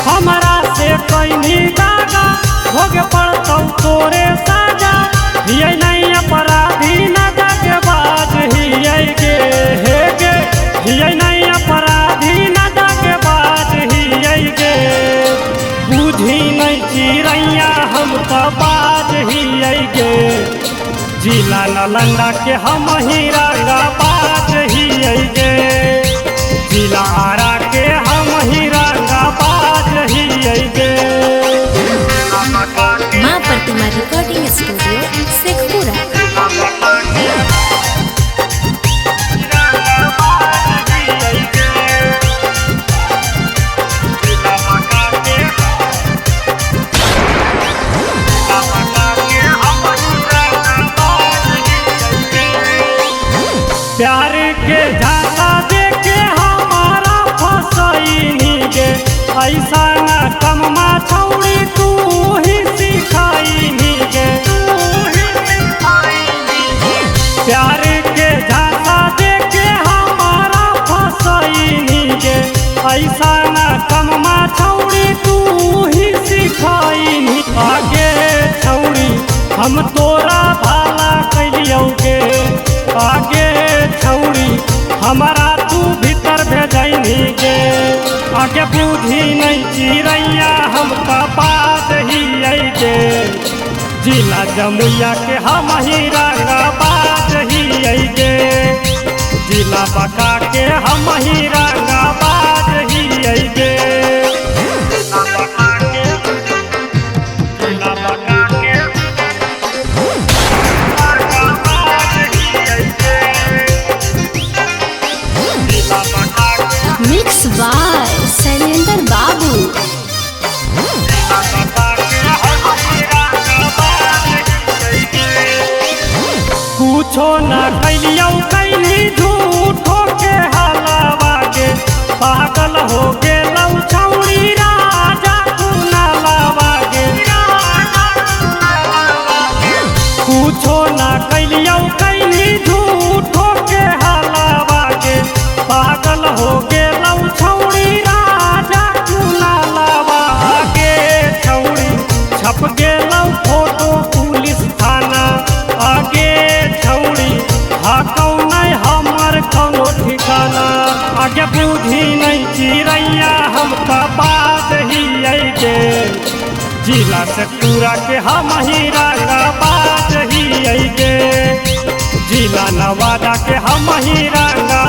हमरा से कहीं दागा भोग पड़तौ तोरे साजा, हियै नहीं अपराधी न दागे बाज हियै गे, हे गे हियै नहीं अपराधी न दागे बाज हियै गे। बुझी नहीं चिड़ैया हम तो बाज हियै गे, जिला नालंदा के हम ही रंगा बाज हियै गे, जिला आरा के हम ही रंगा बाज हियै गे। माँ प्रतिमा रिकॉर्डिंग स्टूडियो शेखपुरा। प्यार के झांसा देके हमारा फसैनी गे, ऐसा न कममा छौड़ी तू ही सिखाईनी गे। प्यार के झांसा देके हमारा फसैनी गे, ऐसा न कममा छौड़ी तू ही सिखाईनी। आगे छौड़ी हम तोरा भाला कैलियौ गे, आगे छौड़ी हमारा तू भीतर भेजैनी गे। आगे बुद्धि नहीं चिड़ैया हम तो बाज हियै गे, जिला जमुइया के हम ही रंगा बाज हियै गे, जिला बका के हम ही रंगा बाज हियै गे। मिक्स बाय शैलेंद्र बाबू। कुछो न कैलियौ कैली झूठो के हलावा गे, पागल हो गेलौ छौड़ी राजा कुनालावा गे। कुछो न कैलियौ कैली झूठो के हलावा गे, पागल हो गेलौ छौड़ी राजा कुनालावा गे। छौड़ी छप गेलौ फोटो पुलिस थाना, आगे छौड़ी हाकौ नहीं हमर कौनो ठिकाना। आगे बुद्धि नहीं चिड़ैया हम तो बाज हियै गे, जिला से पूरा के हम ही रंगा बाज हियै गे, जिला नवादा के हम ही रंगा